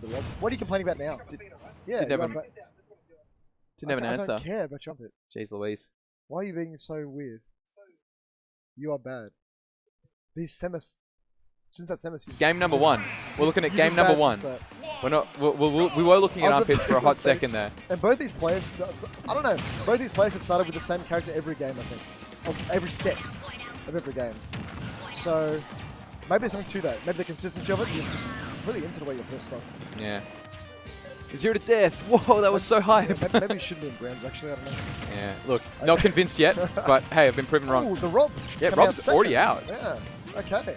with the Rob. What are you complaining about now? Didn't have an I answer. don't care about Trumpet. Jeez Louise. Why are you being so weird? You are bad. These semis. Since that semis. Game number 1. We're looking at game number 1. We're not. We were looking at armpits for a hot second there. And both these players, I don't know. Both these players have started with the same character every game, I think, of every set of every game. So maybe there's something to that. Maybe the consistency of it. You're just really into the way you first start. Yeah. 0 to death. Whoa, that was so high. Yeah, maybe it shouldn't be in grounds, actually. I don't know. Yeah. Look, not convinced yet, but hey, I've been proven wrong. Oh, the Rob. Yeah, Rob's already out. Yeah. Okay.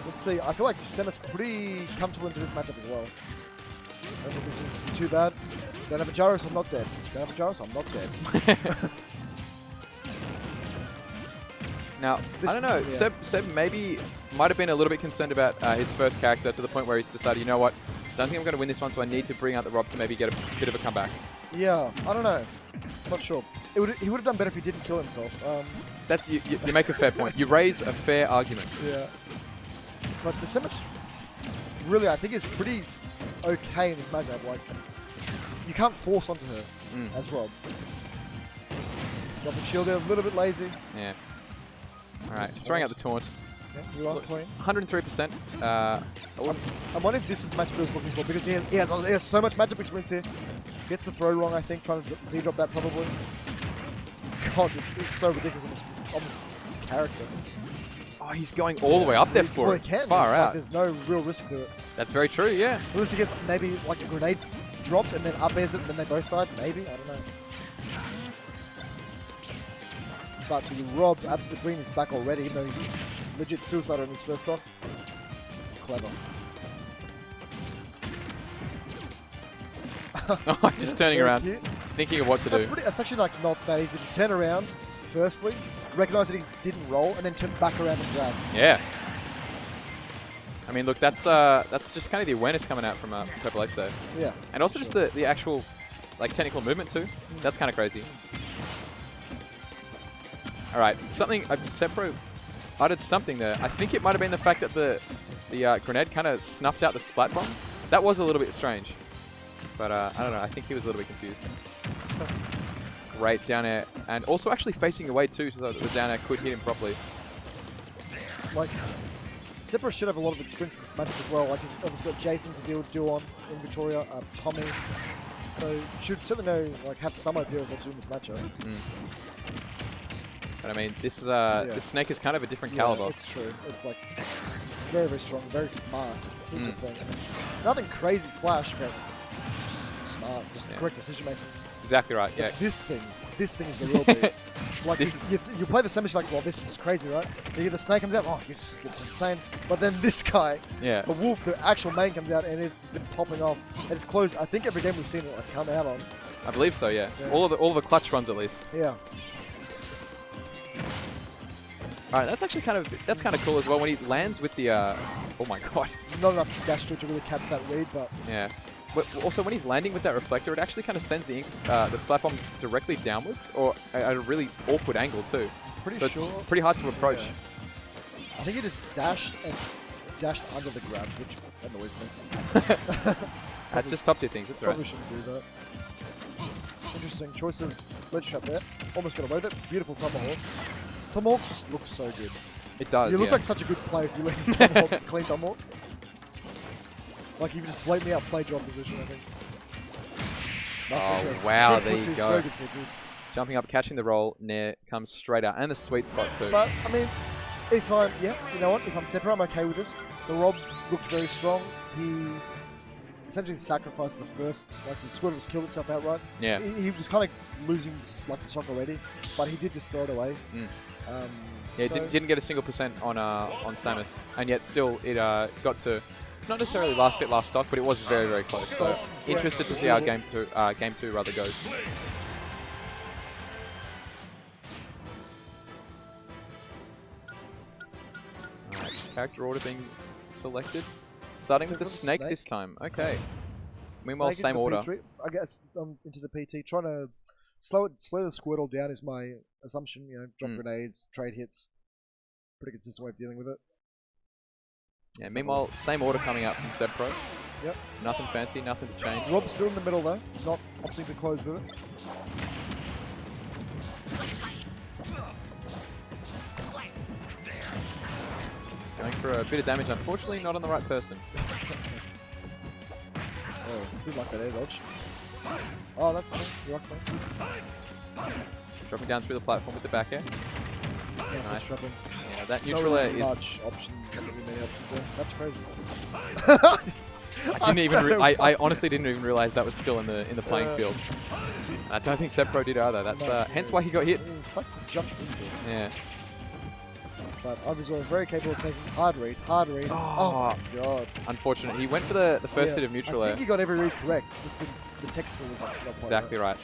Let's see. I feel like Semis pretty comfortable into this matchup as well. I don't think this is too bad. Don't have a gyro, so I'm not dead. Don't have a gyro, so I'm not dead. Now, I don't know. Yeah. Seb maybe might have been a little bit concerned about his first character to the point where he's decided, you know what, don't think I'm going to win this one, so I need to bring out the Rob to maybe get a bit of a comeback. Yeah, I don't know. Not sure. He would have done better if he didn't kill himself. That's you make a fair point. You raise a fair argument. Yeah. But the Semis really, I think, is pretty okay in this matchup. Like, you can't force onto her as Rob. Dropping shield there, a little bit lazy. Yeah. All right, throwing out the taunt. Yeah, you are clean. 103%. I wonder if this is the matchup he was looking for, because he has so much matchup experience here. Gets the throw wrong, I think, trying to Z-drop that probably. God, this is so ridiculous on this character. Oh, he's going all the way up there for well, it. He can. Far out. Like, there's no real risk to it. That's very true, yeah. Unless he gets maybe like a grenade dropped and then up airs it and then they both died, maybe, I don't know. But the Rob absolutely bringing his back already, even though he's legit suicide on his first stock. Clever. Oh, just turning around, thinking of what to do. That's actually like not that easy to turn around, firstly, recognize that he didn't roll, and then turn back around and grab. Yeah. I mean, look, that's just kind of the awareness coming out from Purple X there. Yeah. And also just the actual, like, technical movement too. That's kind of crazy. All right, something SebPro uttered something there. I think it might have been the fact that the grenade kind of snuffed out the splat bomb. That was a little bit strange, but I don't know. I think he was a little bit confused. Great down air, and also actually facing away too, so that the down air could hit him properly. Like, SebPro should have a lot of experience in this matchup as well. Like, he's obviously got Jason to do on in Victoria, Tommy, so should certainly know, like, have some idea of what to do in this matchup. But I mean, this is this Snake is kind of a different caliber. It's true. It's like very, very strong, very smart. Is the thing. Nothing crazy flash, but smart. Just correct decision making. Exactly right. But yeah. This thing is the real beast. Like you play the Semis, like, well, this is crazy, right? The Snake comes out, oh, it's insane. But then this guy, the Wolf, the actual main comes out, and it's been popping off. And it's closed. I think every game we've seen it like come out on. I believe so. Yeah. All of the clutch runs at least. Yeah. All right, that's actually kind of cool as well when he lands with the. Oh my god. Not enough dash speed to really catch that read, but. Yeah. But also, when he's landing with that reflector, it actually kind of sends the splat bomb directly downwards, or at a really awkward angle too. Pretty sure. It's pretty hard to approach. Yeah. I think he just dashed under the grab, which annoys me. That's just top tier things. That's right. Probably shouldn't do that. Interesting choice of ledge trap there. Almost got away with it. Beautiful Tomahawk. Tomahawk just looks so good. It does. You look like such a good player if you land Tomahawk, clean Tomahawk. Like you just blatantly outplayed your opposition, I think. Nice wow, good there footsies, you go. Very good footsies. Jumping up, catching the roll, Nair comes straight out, and the sweet spot too. But, I mean, if I'm, you know what, if I'm SebPro, I'm okay with this. The Rob looked very strong. He essentially sacrificed the first, like the squad was killed itself outright. Yeah. He was kind of losing like the stock already, but he did just throw it away. Yeah, so didn't get a single % on Samus, and yet still it got to not necessarily last stock, but it was very, very close. So interested to see how game two rather goes. Alright, character order being selected. Starting with the snake this time. Okay. Meanwhile, same order. I guess into the PT, trying to slow the Squirtle down is my assumption. You know, drop grenades, trade hits. Pretty consistent way of dealing with it. Yeah. Meanwhile, same order coming out from SebPro. Yep. Nothing fancy, nothing to change. R.O.B still in the middle though, not opting to close with it. Going for a bit of damage, unfortunately not on the right person. Oh, did like that air dodge. Oh, that's cool. You're right, Dropping down through the platform with the back air. Yes, Nice. dropping. Yeah, that neutral air is... much option, not really many options there. That's crazy. I honestly didn't even realize that was still in the playing field. I don't think SebPro did either. That's hence why he got hit. Jumped into it. Yeah. But obviously very capable of taking hard read. Oh my god. Unfortunate. He went for the first hit of neutral air. I think he got every read correct. Just the text was not quite exactly right.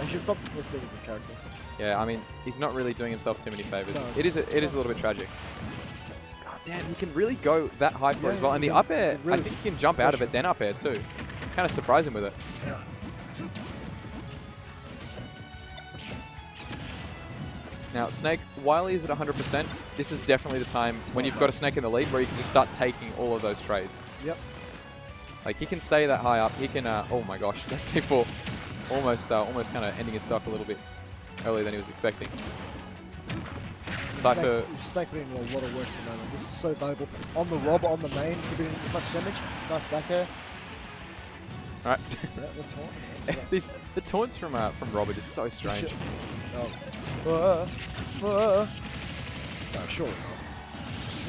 He should stop listing as his character. Yeah, I mean, he's not really doing himself too many favors. No, it is a little bit tragic. God damn, he can really go that high for it as well. And the up air, really I think he can jump out of it, then up air too. Kind of surprising with it. Yeah. Now, Snake, while he's at 100%, this is definitely the time when you've got a Snake in the lead where you can just start taking all of those trades. Yep. Like, he can stay that high up. He can, oh my gosh, that C4 almost kind of ending his stock a little bit earlier than he was expecting. Cypher. Snake putting in a lot of work at the moment. This is so valuable. On the R.O.B, on the main, contributing this much damage. Nice back air. Alright. Yeah, the taunt. The taunts from R.O.B are just so strange. No, sure.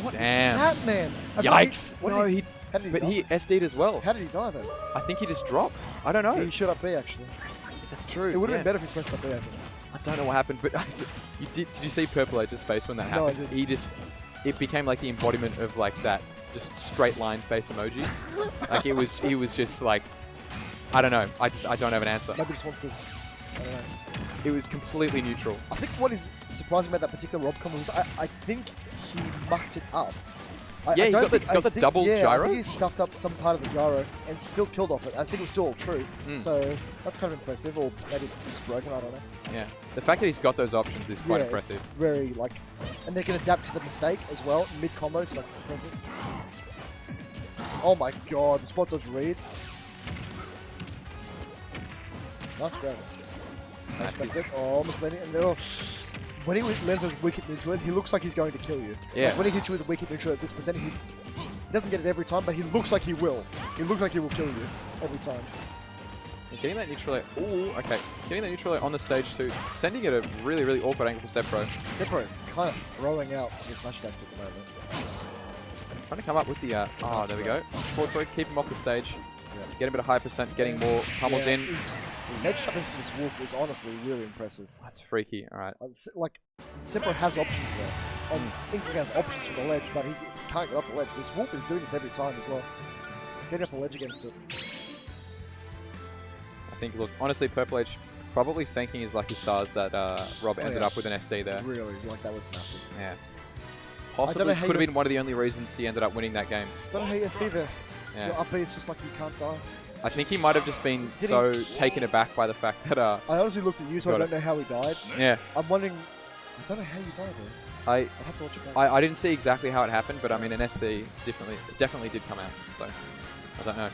What Damn. is that, man? Yikes! No, he SD'd as well. How did he die then? I think he just dropped. I don't know. He shot up B actually. That's true. It would have been better if he pressed up B. I think. I don't know what happened, but did you see Purple Edge's face when that happened? No, I didn't. It became like the embodiment of like that just straight line face emoji. Like he was just like, I don't know. I don't have an answer. Maybe just wants to. I don't know. It was completely neutral. I think what is surprising about that particular R.O.B combo was I think he mucked it up. Yeah, he got the double gyro? I think he stuffed up some part of the gyro and still killed off it. I think it was still all true. So that's kind of impressive, or maybe it's just broken, I don't know. Yeah, the fact that he's got those options is quite impressive. It's very, like, and they can adapt to the mistake as well, mid-combo, so like, impressive. Oh my god, the spot dodge read. Nice grab. Nice. Oh, almost landing, and when he lands those wicked neutrals, he looks like he's going to kill you. Yeah. Like when he hits you with a wicked neutral at this percent, he doesn't get it every time, but he looks like he will. He looks like he will kill you every time. Getting that neutral air, ooh, okay. Getting that neutral air on the stage too. Sending it a really, really awkward angle for SebPro. SebPro kind of throwing out his smash attacks at the moment. Trying to come up with the, there we go. Sports work, keep him off the stage. Yeah. Get a bit of high percent, getting more pummels in. The edge shot into this wolf is honestly really impressive. That's freaky, alright. Like, SebPro has options there. He has options from the ledge, but he can't get off the ledge. This wolf is doing this every time as well. Getting off the ledge against it. I think, look, honestly, Purple Edge probably thanking his lucky stars that R.O.B ended up with an SD there. Really, like that was massive. Yeah. Possibly could have been one of the only reasons he ended up winning that game. I don't know how you SD there. Yeah. Your up B is just like you can't die. I think he might have just been taken aback by the fact that I honestly looked at you, so I don't know how he died. Yeah. I'm wondering. I don't know how you died, though. I'll have to watch it back. I didn't see exactly how it happened, but I mean, an SD definitely did come out. So I don't know.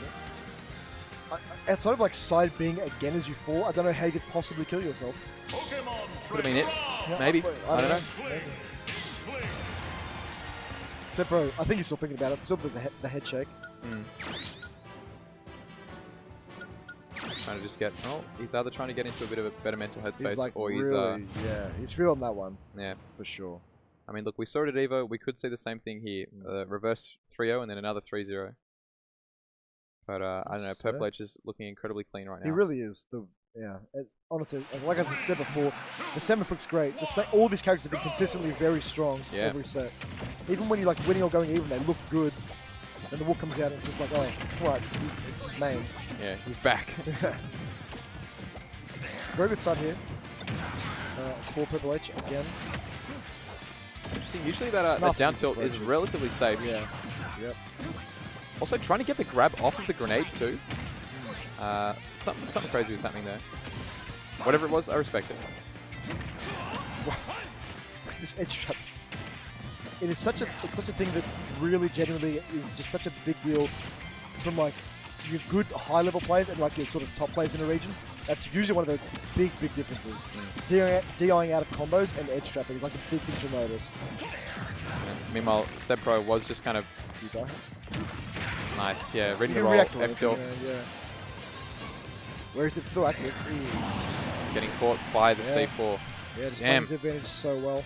Outside of like side being again as you fall, I don't know how you could possibly kill yourself. Could have been it. Yeah, maybe. I don't know. Maybe. SebPro, I think he's still thinking about it. Still with the head shake. Trying to just get. Oh, he's either trying to get into a bit of a better mental headspace, like or he's really, he's feeling that one. Yeah, for sure. I mean, look, we saw it at Evo. We could see the same thing here. Reverse 3-0 and then another 3-0. But I don't know. Purple Edge is looking incredibly clean right now. He really is. Honestly, like I said before, the Samus looks great. All these characters have been consistently very strong every set. Even when you're like winning or going even, they look good. Then the wolf comes out and it's just like, oh, right, it's his main. Yeah, he's back. Very good start here. For Purple H again. Interesting. Usually that down tilt is relatively safe. Yeah. Yep. Also trying to get the grab off of the grenade too. Something crazy was happening there. Whatever it was, I respect it. This edge trap. It's such a thing that really genuinely is just such a big deal from like your good high-level players and like your sort of top players in a region, that's usually one of the big differences. DIing out of combos and edge trapping is like a big thing to notice. And meanwhile, SebPro was just kind of nice, yeah, reading the roll, F-tilt. Yeah. Where is it still active? Getting caught by the C4. Yeah, just playing his advantage so well.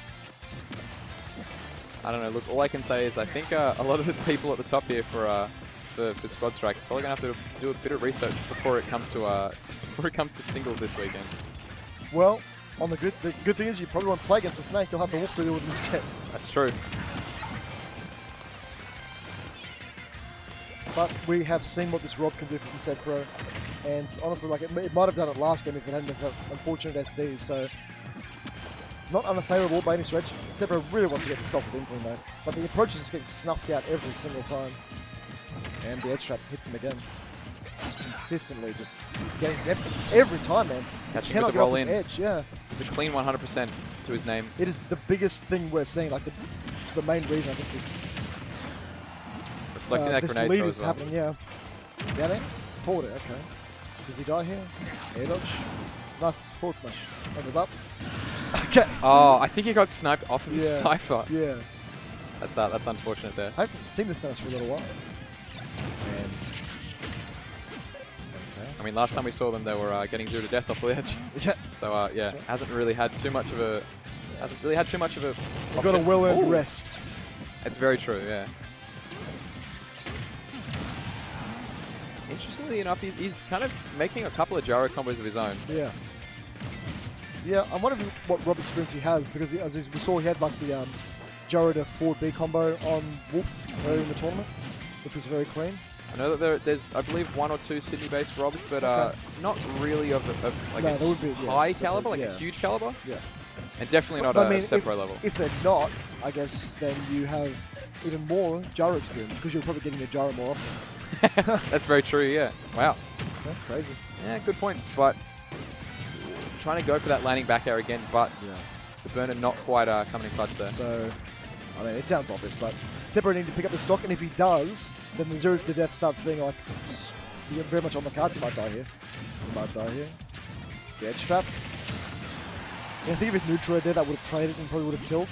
I don't know, look, all I can say is I think a lot of the people at the top here for Squad Strike are probably going to have to do a bit of research before it comes to singles this weekend. Well, the good thing is you probably won't play against the Snake, you'll have the Wolf to deal with instead. That's true. But we have seen what this R.O.B can do from SebPro, and honestly, like it might have done it last game if it hadn't been for unfortunate SD. So, not unassailable by any stretch. SebPro really wants to get this off with Inkling though, but the approach is just getting snuffed out every single time, and the edge trap hits him again. Just consistently, just getting every time, man. Catching with the roll in. Edge, yeah. It's a clean 100% to his name. It is the biggest thing we're seeing. Like the main reason I think this lead is happening, yeah. Down it? Forward it, okay. Does he die here? Air dodge. Nice forward smash. Over up. Okay. Oh, I think he got sniped off of his Cypher. Yeah. That's unfortunate there. I haven't seen this smash for a little while. And I mean, last time we saw them, they were getting 0 to death off the edge. Yeah. So yeah, hasn't really had too much of a. We've got a well-earned rest. It's very true, yeah. Interestingly enough, he's kind of making a couple of gyro combos of his own. Yeah. Yeah, I'm wondering what R.O.B experience he has, because as we saw, he had like the gyro to forward B combo on Wolf earlier in the tournament, which was very clean. I know that there's, I believe, 1 or 2 Sydney-based R.O.Bs, but not really of like a high caliber, like a huge caliber. Yeah. And definitely not a SebPro level. If they're not, I guess then you have even more gyro experience, because you're probably getting a gyro more often. That's very true, yeah. Wow. Yeah, crazy. Yeah, good point. But trying to go for that landing back air again, but the burner not quite coming in clutch there. So, I mean, it sounds obvious, but SebPro need to pick up the stock, and if he does, then the 0 to death starts being like very much on the cards. He might die here. The edge trap. Yeah, I think if it's neutral there, that would have traded and probably would have killed.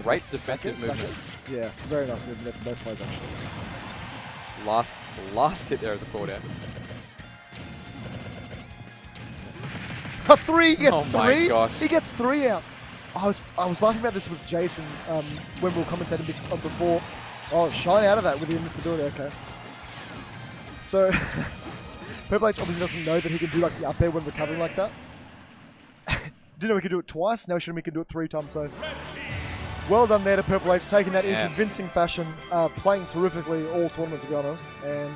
Great defensive movement. Yeah, very nice movement there from both players actually. Last hit there of the forward air. A 3! He gets 3! My gosh. He gets 3 out. I was laughing about this with Jason when we were commentating before. Oh, shine out of that with the invincibility, okay. So, Purple H obviously doesn't know that he can do like the up air when recovering like that. Didn't know he could do it twice, now he can do it 3 times, so. Well done there to Purple H, taking that in convincing fashion, playing terrifically all tournament to be honest, and